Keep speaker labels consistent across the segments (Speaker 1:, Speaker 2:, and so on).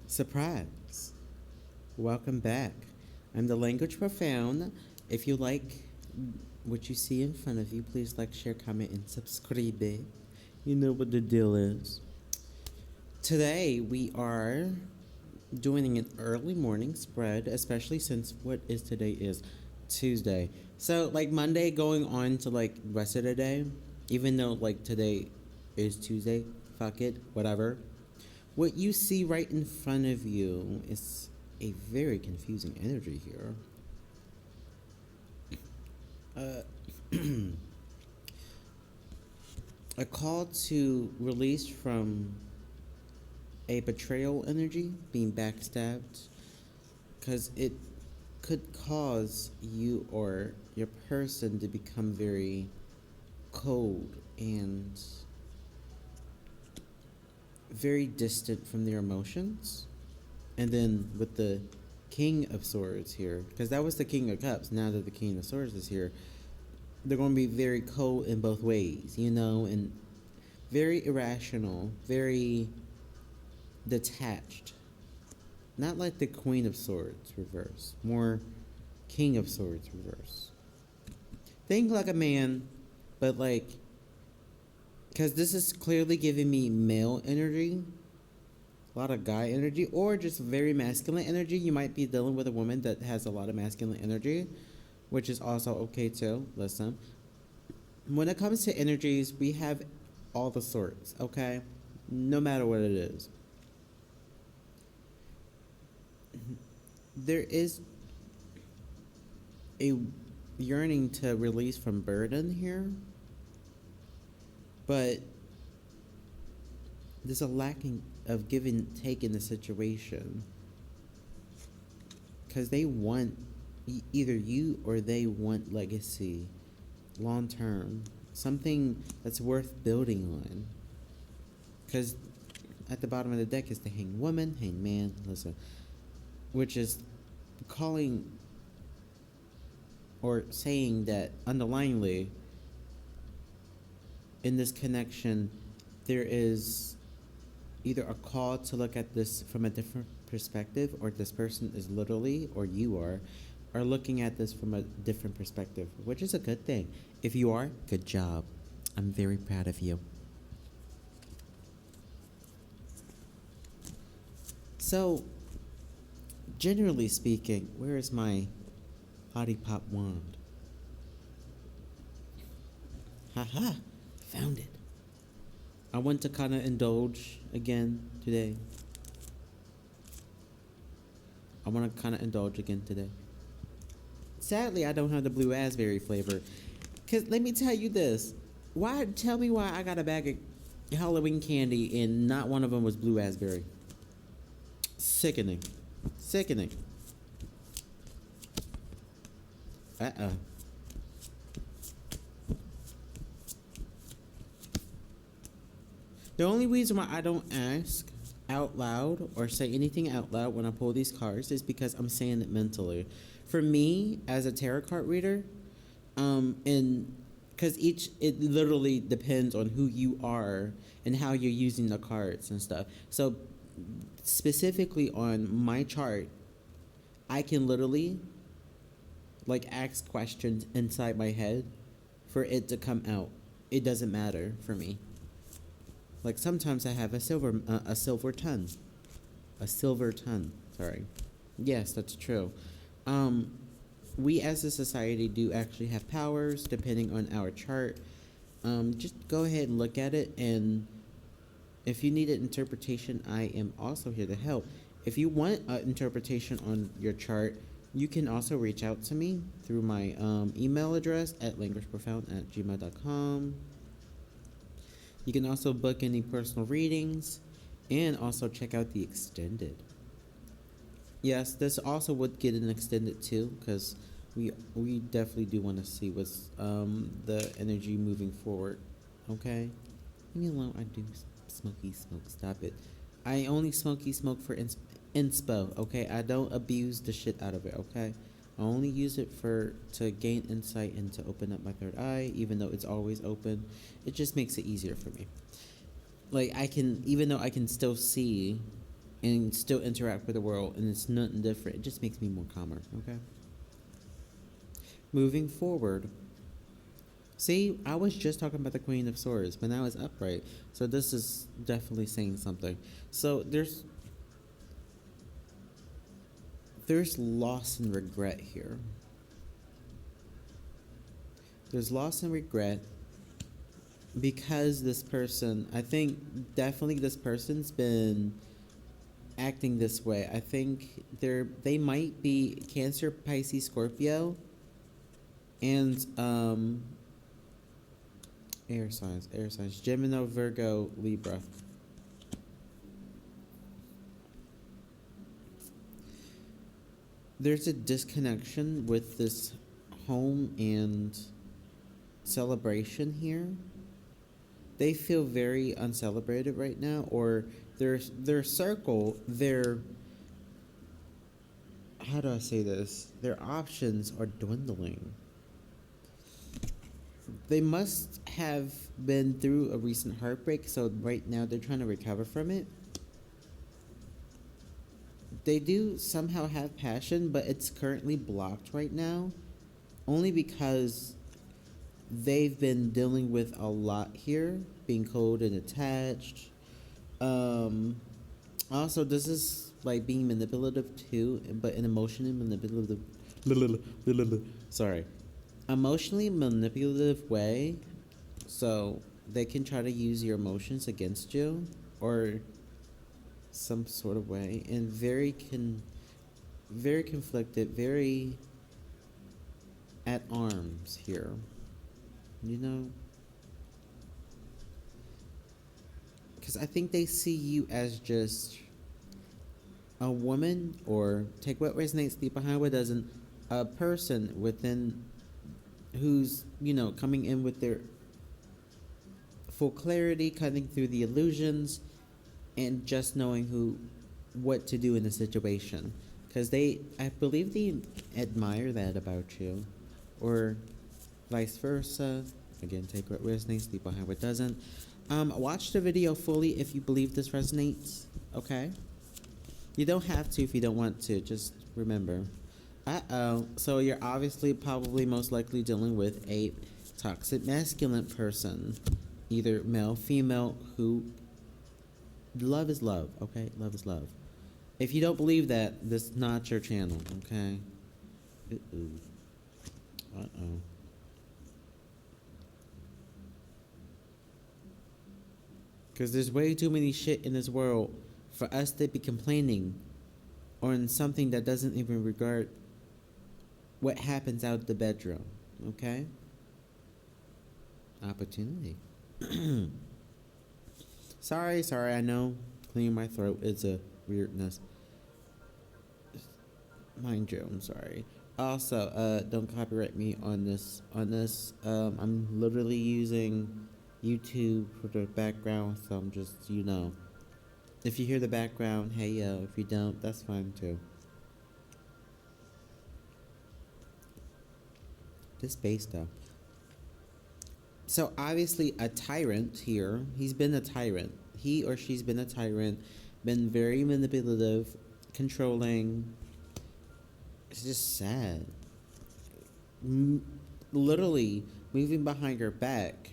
Speaker 1: Surprise! Welcome back. I'm the Language Profound. If you like what you see in front of you, please like, share, comment, and subscribe. You know what the deal is. Today we are doing an early morning spread, especially since what is today is Tuesday. So like Monday going on to like rest of the day, even though like today is Tuesday, fuck it, whatever. What you see right in front of you is a very confusing energy here. A call to release from a betrayal energy, being backstabbed, because it could cause you or your person to become very cold and very distant from their emotions. And then with the King of Swords here, because that was the King of Cups, now that the King of Swords is here, they're going to be very cold in both ways, and very irrational, very detached. Not like the Queen of Swords reverse, more King of Swords reverse. Think like a man, but like, because this is clearly giving me male energy, a lot of guy energy, or just very masculine energy. You might be dealing with a woman that has a lot of masculine energy, which is also okay too. Listen, when it comes to energies, we have all the sorts, okay? No matter what it is. There is a yearning to release from burden here, but there's a lacking of give and take in the situation, because they want either you or they want legacy, long term, something that's worth building on. Because at the bottom of the deck is the Hanged Woman, Hanged Man, listen, which is calling or saying that underlyingly in this connection there is either a call to look at this from a different perspective, or this person is literally, or you are looking at this from a different perspective, which is a good thing. If you are, good job. I'm very proud of you. So, generally speaking, where is my Hottie Pop wand? Haha, found it. I want to kind of indulge again today. Sadly, I don't have the blue raspberry flavor. Because let me tell you this. Tell me why I got a bag of Halloween candy and not one of them was blue raspberry. Sickening. Uh-oh. The only reason why I don't ask out loud or say anything out loud when I pull these cards is because I'm saying it mentally. For me, as a tarot card reader, and because it literally depends on who you are and how you're using the cards and stuff. So specifically on my chart, I can literally like ask questions inside my head for it to come out. It doesn't matter for me. Like sometimes I have a silver tongue. Sorry. Yes, that's true. We as a society do actually have powers depending on our chart. Just go ahead and look at it, and if you need an interpretation, I am also here to help. If you want an interpretation on your chart, you can also reach out to me through my email address at languageprofound@gmail.com. You can also book any personal readings and also check out the extended. Yes, this also would get an extended too, because we definitely do want to see what's the energy moving forward. Okay? Leave me alone. I do smoky smoke. Stop it. I only smoky smoke for inspo. Okay? I don't abuse the shit out of it. Okay? I only use it to gain insight and to open up my third eye, even though it's always open. It just makes it easier for me. Like even though I can still see and still interact with the world, and it's nothing different. It just makes me more calmer. Okay. Moving forward. See, I was just talking about the Queen of Swords, but now it's upright. So this is definitely saying something. So there's loss and regret here. There's loss and regret because this person, I think definitely this person's been acting this way. I think they might be Cancer, Pisces, Scorpio, and air signs, Gemini, Virgo, Libra. There's a disconnection with this home and celebration here. They feel very uncelebrated right now, or their circle, their, how do I say this? Their options are dwindling. They must have been through a recent heartbreak, so right now they're trying to recover from it. They do somehow have passion, but it's currently blocked right now, only because they've been dealing with a lot here, being cold and attached. Also, this is like being manipulative too, but an emotionally manipulative. Sorry, emotionally manipulative way. So they can try to use your emotions against you, or some sort of way, and very conflicted, very at arms here. You know, because I think they see you as just a woman, or take what resonates, leave behind what doesn't, a person within who's, coming in with their full clarity, cutting through the illusions, and just knowing what to do in the situation. Because I believe they admire that about you, or vice versa. Again, take what resonates, leave behind what doesn't. Watch the video fully if you believe this resonates. Okay. You don't have to if you don't want to. Just remember. So you're obviously probably most likely dealing with a toxic masculine person, either male, female, who love is love. Okay, love is love. If you don't believe that, this is not your channel. Okay. Because there's way too many shit in this world for us to be complaining on something that doesn't even regard what happens out the bedroom. Okay? Opportunity. Sorry, I know clearing my throat is a weirdness. Mind you, I'm sorry. Also, don't copyright me on this. I'm literally using YouTube for the background, so I'm just, if you hear the background, hey yo. If you don't, that's fine too. This bass though. So obviously a tyrant here. He's been a tyrant. He or she's been a tyrant, been very manipulative, controlling. It's just sad. Literally moving behind your back,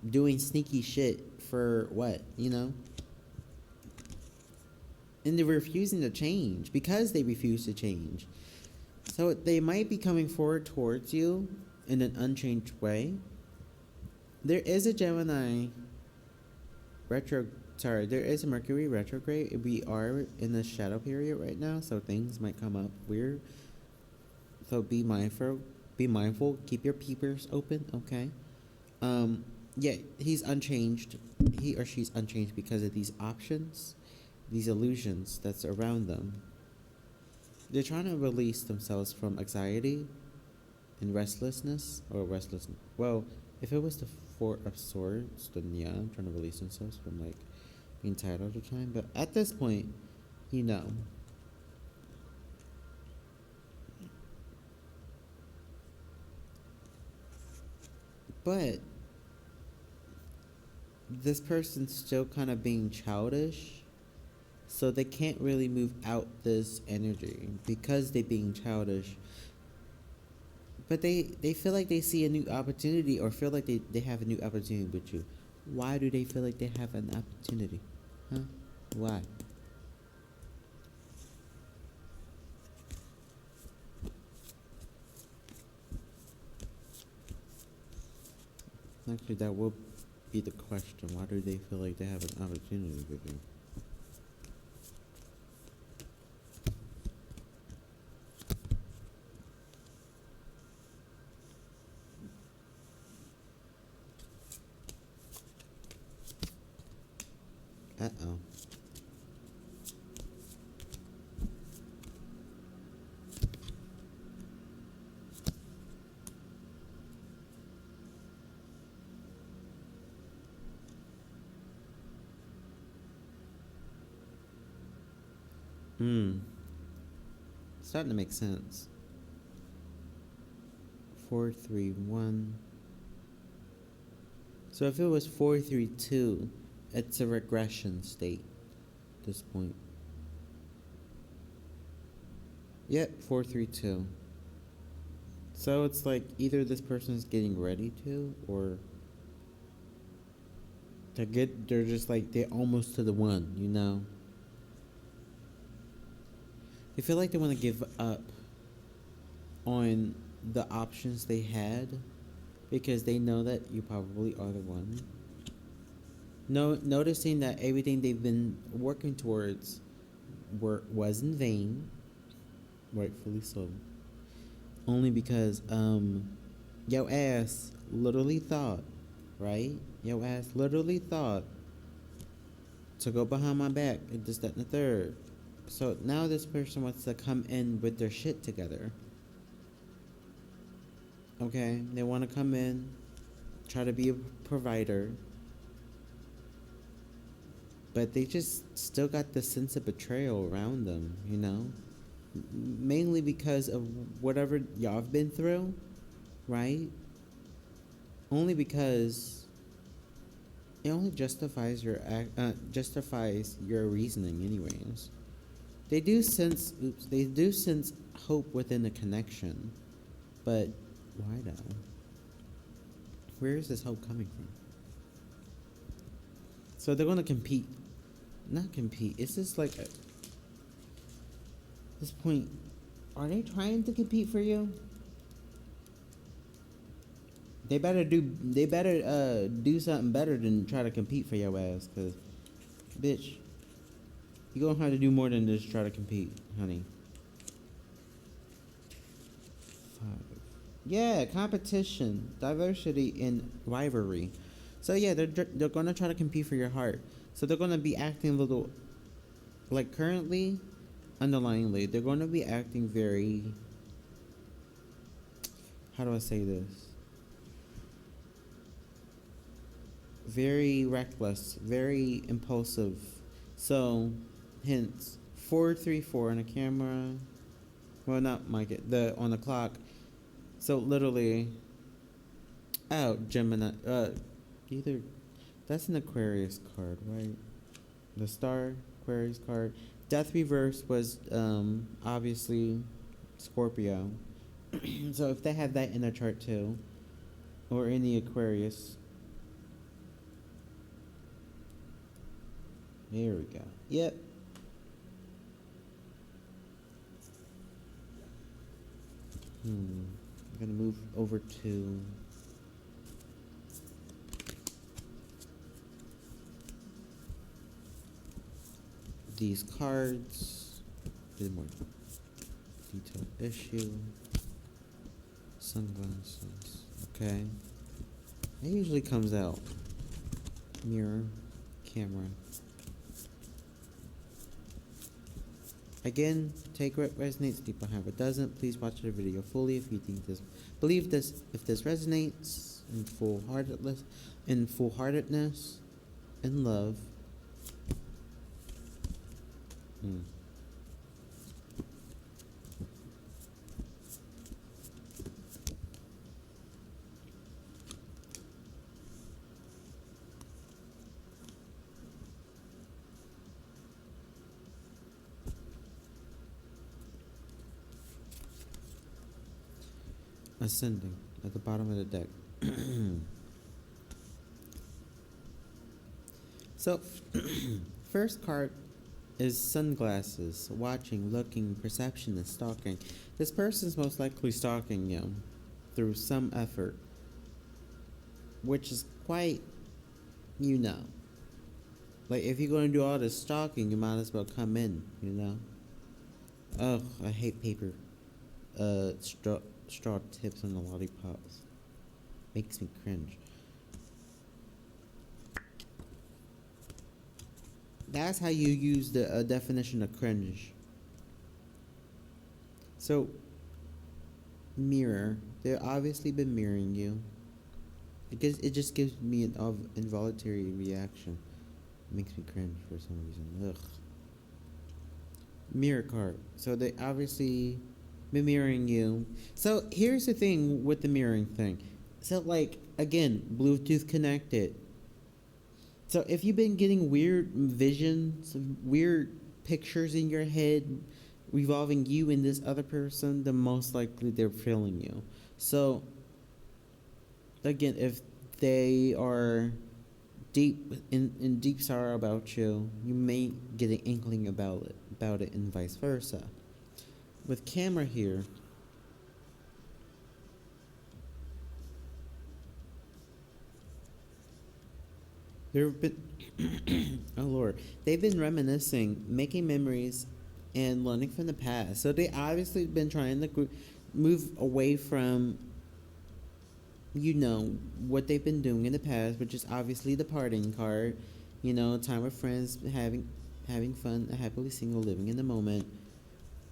Speaker 1: doing sneaky shit for what, And they're refusing to change because they refuse to change. So they might be coming forward towards you in an unchanged way. There is a Gemini there is a Mercury retrograde. We are in the shadow period right now, so things might come up weird. So be mindful, keep your peepers open, okay? Yeah, he's unchanged. He or she's unchanged because of these options, these illusions that's around them. They're trying to release themselves from anxiety and restlessness. Well, if it was the Four of Swords, then yeah, I'm trying to release themselves from being tired all the time. But at this point, But this person's still kind of being childish So they can't really move out this energy because they being childish. But they feel like they see a new opportunity or feel like they have a new opportunity with you. Why do they feel like they have an opportunity? Huh? Why? Actually, that will be the question. Why do they feel like they have an opportunity with you? Uh oh. Hmm. Starting to make sense. 431. So if it was 432, it's a regression state at this point. Yep, 432. So it's like either this person's getting ready to, or they're just like they're almost to the one, you know. They feel like they want to give up on the options they had because they know that you probably are the one. No, noticing that everything they've been working towards was in vain, rightfully so. Only because yo ass literally thought, right? Yo ass literally thought to go behind my back and this, that, and the third. So now this person wants to come in with their shit together. Okay, they want to come in, try to be a provider, but they just still got the sense of betrayal around them, you know? Mainly because of whatever y'all have been through, right? Only because it only justifies your reasoning, anyways. They do sense hope within the connection, but why though? Where is this hope coming from? So they're gonna compete, not compete. It's just like at this point, are they trying to compete for you? They better do something better than try to compete for your ass, cause bitch, you gonna have to do more than just try to compete, honey. 5. Yeah, competition, diversity, and rivalry. So yeah, they're gonna try to compete for your heart. So they're gonna be acting a little like currently, underlyingly, they're gonna be acting very. How do I say this? Very reckless, very impulsive. So, hence 434 on the camera. Well, not Mike. The on the clock. So literally, oh Gemini. Either that's an Aquarius card, right? The Star Aquarius card. Death reverse was obviously Scorpio. So if they have that in their chart too, or in the Aquarius, there we go. Yep. I'm gonna move over to these cards. Do more detailed issue. Sunglasses. Okay. It usually comes out. Mirror. Camera. Again, take what resonates, leave behind what doesn't. Please watch the video fully if you think this, believe this, if this resonates in full heartedness, in love. Ascending at the bottom of the deck. So, first card is sunglasses, watching, looking, perception, and stalking. This person's most likely stalking you through some effort, which is quite, you know. Like, if you're going to do all this stalking, you might as well come in, you know? Oh, I hate paper. Straw tips on the lollipops. Makes me cringe. That's how you use the definition of cringe. So, mirror. They've obviously been mirroring you. It just gives me an involuntary reaction. It makes me cringe for some reason. Ugh. Mirror card. So they obviously been mirroring you. So here's the thing with the mirroring thing. So like again, Bluetooth connected. So if you've been getting weird visions, weird pictures in your head revolving you and this other person, then most likely they're feeling you. So again, if they are deep in deep sorrow about you, you may get an inkling about it and vice versa. With camera here, they've been oh lord, they've been reminiscing, making memories, and learning from the past. So they obviously been trying to move away from what they've been doing in the past, which is obviously the partying card. Time with friends, having fun, happily single, living in the moment.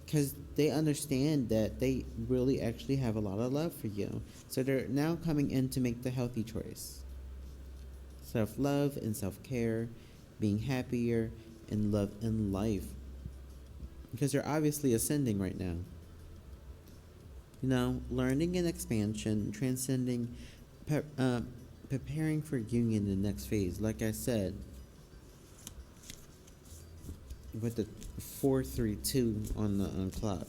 Speaker 1: Because they understand that they really actually have a lot of love for you. So they're now coming in to make the healthy choice. Self love and self care, being happier, and love in life. Because they're obviously ascending right now. Learning and expansion, transcending, preparing for union in the next phase. Like I said, with the 432 on the clock.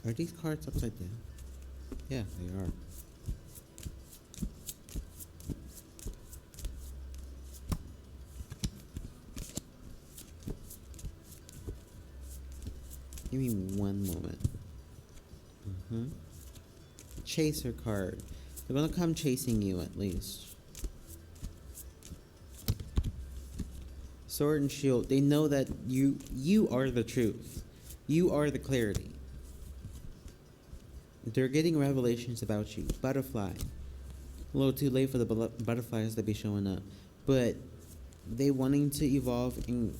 Speaker 1: Are these cards upside down? Yeah, they are. Give me one moment. Chaser card. They're gonna come chasing you at least. Sword and shield. They know that you are the truth. You are the clarity. They're getting revelations about you. Butterfly. A little too late for the butterflies to be showing up, but they wanting to evolve and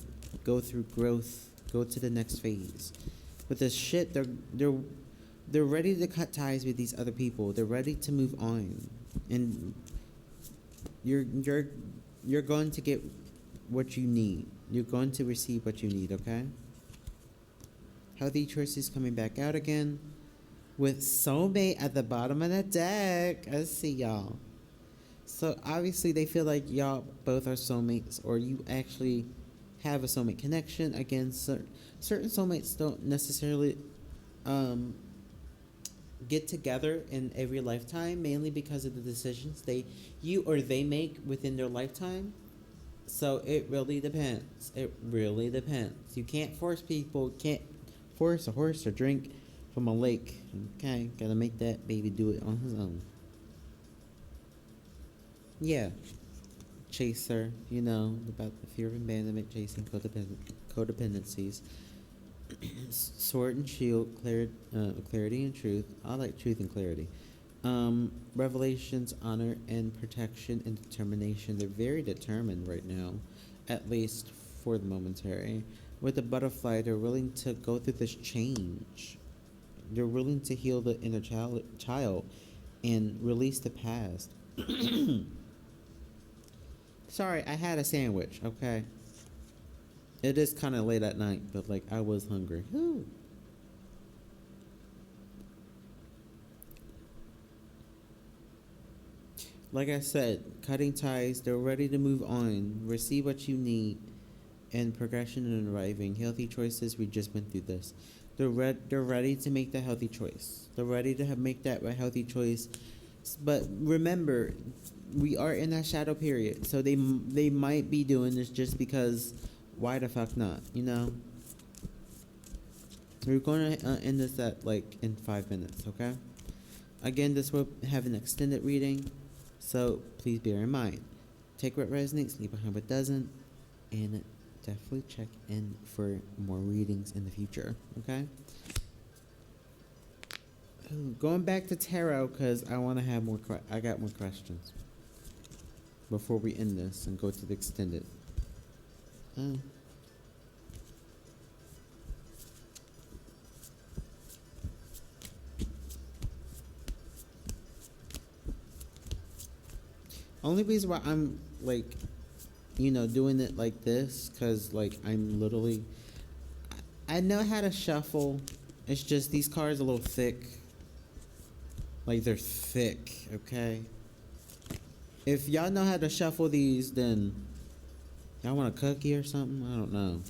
Speaker 1: go through growth, go to the next phase. With this shit, they're ready to cut ties with these other people. They're ready to move on, and you're going to get what you need. You're going to receive what you need. Okay. Healthy choices coming back out again, with soulmate at the bottom of the deck. I see y'all. So obviously they feel like y'all both are soulmates, or you actually have a soulmate connection. Again, certain soulmates don't necessarily get together in every lifetime, mainly because of the decisions you or they make within their lifetime. So it really depends. It really depends. You can't force people. Can't force a horse to drink from a lake. Okay, gotta make that baby do it on his own. Yeah, chaser. About the fear of abandonment, chasing codependencies. Sword and shield, clarity and truth. I like truth and clarity. Revelations, honor, and protection, and determination. They're very determined right now, at least for the momentary. With the butterfly, they're willing to go through this change. They're willing to heal the inner child and release the past. Sorry, I had a sandwich, okay? It is kind of late at night, but I was hungry. Whew. Like I said, cutting ties, they're ready to move on, receive what you need, and progression and arriving. Healthy choices, we just went through this. They're ready to make the healthy choice. They're ready to make that healthy choice. But remember, we are in that shadow period, so they might be doing this just because. Why the fuck not? You know. We're going to end this at like in 5 minutes, okay? Again, this will have an extended reading, so please bear in mind. Take what resonates, leave behind what doesn't, and definitely check in for more readings in the future, okay? Going back to tarot because I want to have more. I got more questions before we end this and go to the extended. Only reason why I'm like, doing it like this, cause like I'm literally, I know how to shuffle. It's just these cards are a little thick. Like they're thick, okay? If y'all know how to shuffle these, then y'all want a cookie or something? I don't know.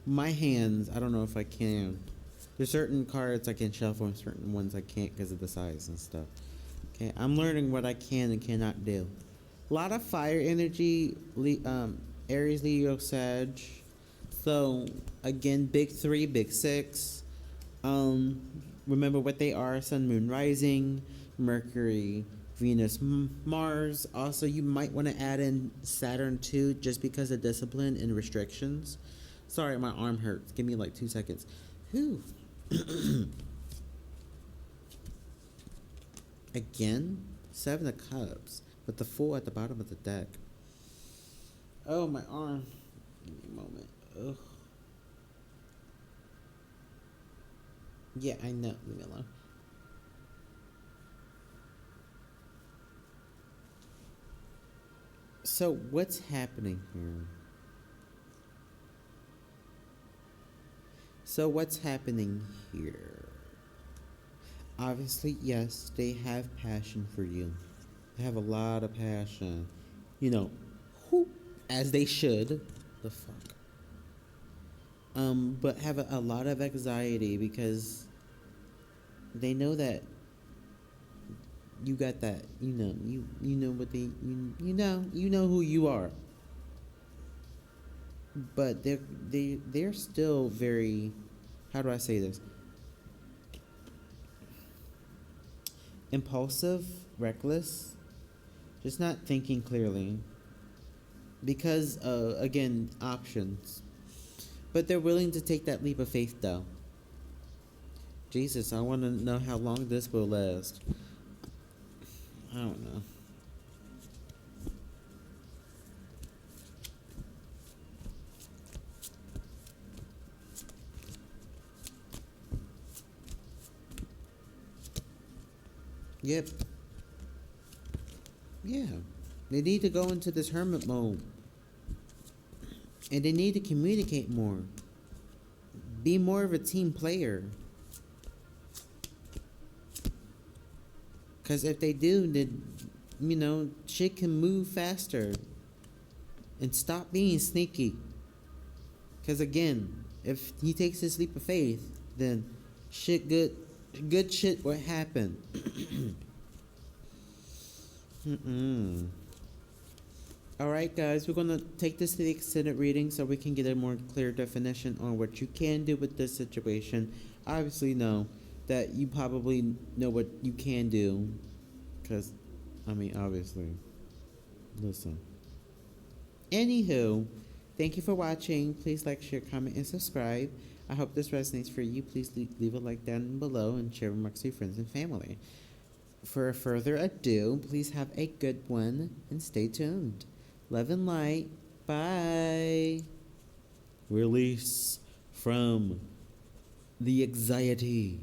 Speaker 1: My hands, I don't know if I can. There's certain cards I can shuffle and certain ones I can't because of the size and stuff. Okay, I'm learning what I can and cannot do. A lot of fire energy, Aries, Leo, Sag. So, again, big 3, big 6. Remember what they are: Sun, Moon, Rising, Mercury, Venus, Mars. Also, you might want to add in Saturn too, just because of discipline and restrictions. Sorry, my arm hurts. Give me like 2 seconds. Whew. Again, 7 of Cups, with the Fool at the bottom of the deck. Oh, my arm. Give me a moment. Ugh. Yeah, I know. Leave me alone. So, what's happening here? Obviously, yes, they have passion for you. They have a lot of passion. As they should. The fuck. But have a lot of anxiety because they know that you got that, you know what you know who you are. But they're still very, how do I say this? Impulsive, reckless, just not thinking clearly. Because again, options. But they're willing to take that leap of faith though. Jesus, I want to know how long this will last. I don't know. Yep. Yeah. They need to go into this hermit mode. And they need to communicate more. Be more of a team player. Because if they do, then, shit can move faster. And stop being sneaky. Because again, if he takes this leap of faith, then good shit will happen. Alright guys, we're going to take this to the extended reading so we can get a more clear definition on what you can do with this situation. Obviously know that you probably know what you can do. Because, obviously. Listen. Anywho, thank you for watching. Please like, share, comment, and subscribe. I hope this resonates for you. Please leave a like down below and share amongst your friends and family. For further ado, please have a good one and stay tuned. Love and light. Bye. Release from the anxiety.